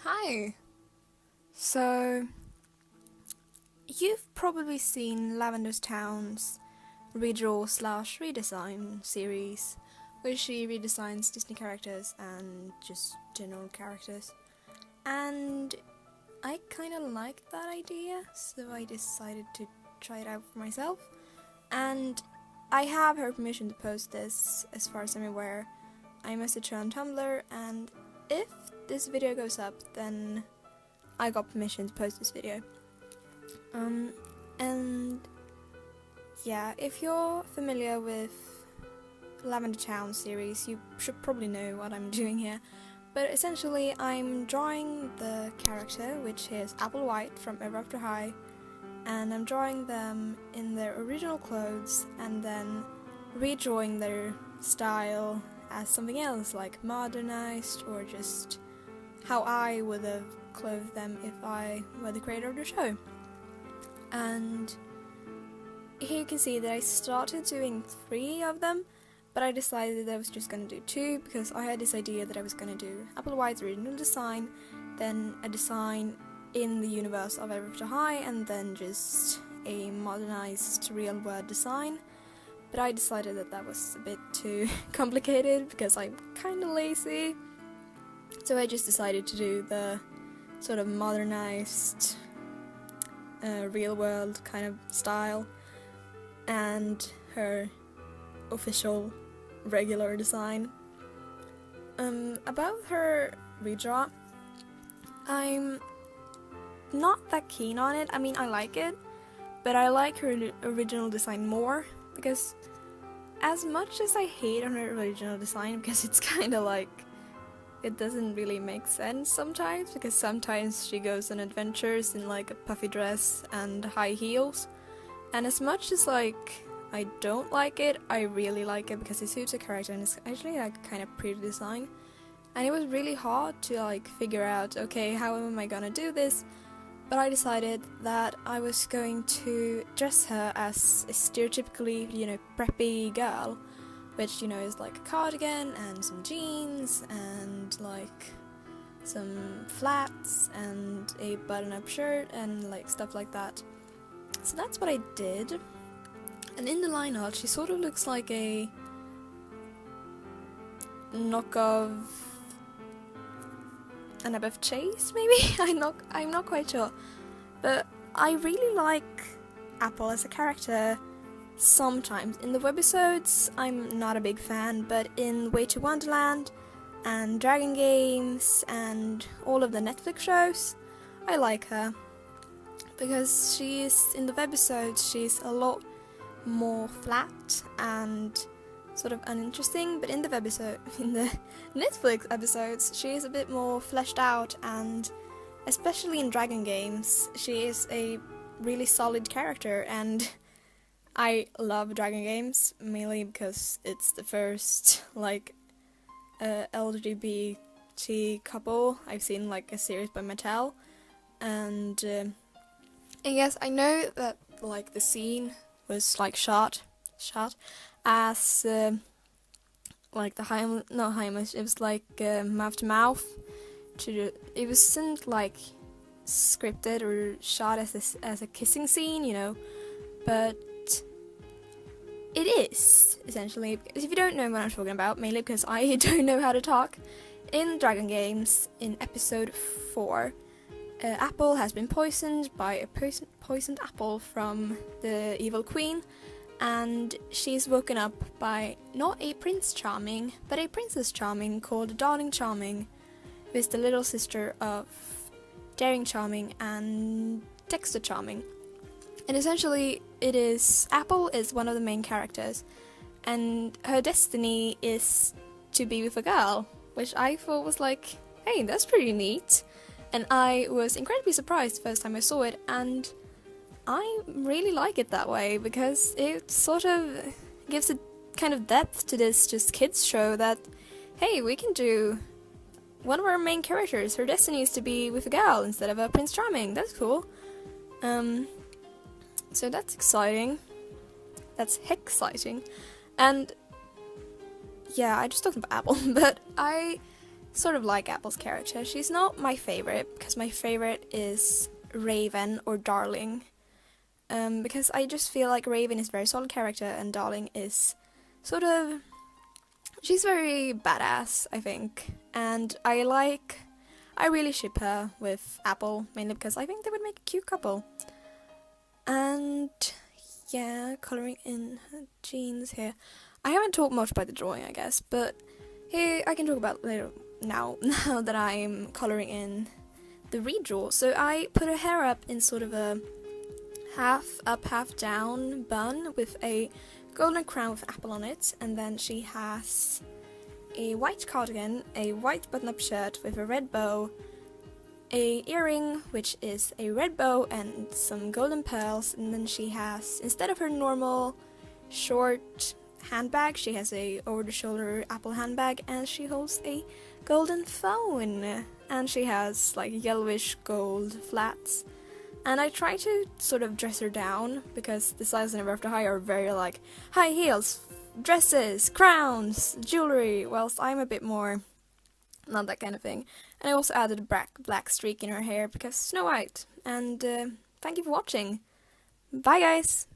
Hi! So, you've probably seen Lavender Towne's Redraw / redesign series, where she redesigns Disney characters and just general characters. And I kinda liked that idea, so I decided to try it out for myself. And I have her permission to post this, as far as I'm aware. I messaged her on Tumblr, and if this video goes up, then I got permission to post this video. And yeah, if you're familiar with Lavender Towne series, you should probably know what I'm doing here. But essentially, I'm drawing the character, which is Apple White from Ever After High, and I'm drawing them in their original clothes and then redrawing their style as something else, like modernized, or just how I would have clothed them if I were the creator of the show. And here you can see that I started doing 3 of them, but I decided that I was just going to do 2 because I had this idea that I was going to do Apple White's original design, then a design in the universe of Ever After High, and then just a modernized real world design. But I decided that that was a bit too complicated because I'm kinda lazy. So I just decided to do the sort of modernized real world kind of style and her official regular design. About her redraw, I'm not that keen on it. I mean, I like it, but I like her original design more, because as much as I hate on her original design, because it's kind of like, it doesn't really make sense sometimes, because sometimes she goes on adventures in like a puffy dress and high heels, and as much as like I don't like it, I really like it because it suits the character and it's actually like kind of pretty design. And it was really hard to like figure out, okay, how am I gonna do this? But I decided that I was going to dress her as a stereotypically, preppy girl, which, is like a cardigan and some jeans and like some flats and a button-up shirt and like stuff like that. So that's what I did. And in the line art, she sort of looks like a knockoff Annabeth Chase, maybe? I'm not quite sure. But I really like Apple as a character sometimes. In the webisodes, I'm not a big fan, but in Way to Wonderland and Dragon Games and all of the Netflix shows, I like her. Because in the webisodes, she's a lot more flat and sort of uninteresting, but in the Netflix episodes, she is a bit more fleshed out, and especially in Dragon Games, she is a really solid character, and I love Dragon Games, mainly because it's the first, LGBT couple I've seen, a series by Mattel, and yes, I know that, the scene was, shot as the Heimlich, it was mouth to mouth. It wasn't scripted or shot as a kissing scene, but it is essentially. If you don't know what I'm talking about, mainly because I don't know how to talk, in Dragon Games, in episode 4, Apple has been poisoned by a poisoned apple from the evil queen. And she's woken up by not a Prince Charming, but a Princess Charming called Darling Charming, who is the little sister of Daring Charming and Dexter Charming. And essentially, Apple is one of the main characters, and her destiny is to be with a girl, which I thought was hey, that's pretty neat. And I was incredibly surprised the first time I saw it, and I really like it that way, because it sort of gives a kind of depth to this just kids show that, hey, we can do one of our main characters, her destiny is to be with a girl instead of a Prince Charming. That's cool. So that's exciting. That's heck-citing. And yeah, I just talked about Apple, but I sort of like Apple's character. She's not my favorite, because my favorite is Raven or Darling. Because I just feel like Raven is a very solid character and Darling is sort of... she's very badass, I think. And I really ship her with Apple, mainly because I think they would make a cute couple. And yeah, colouring in her jeans here. I haven't talked much about the drawing, I guess, but here I can talk about later now that I'm colouring in the redraw. So I put her hair up in sort of a half up, half down bun with a golden crown with apple on it, and then she has a white cardigan, a white button-up shirt with a red bow, a earring which is a red bow and some golden pearls, and then she has, instead of her normal short handbag, she has a over-the-shoulder Apple handbag, and she holds a golden phone, and she has like yellowish gold flats. And I try to sort of dress her down, because the styles I never have to hire are very like high heels, dresses, crowns, jewelry, whilst I'm a bit more not that kind of thing. And I also added a black streak in her hair because Snow White. And thank you for watching. Bye guys!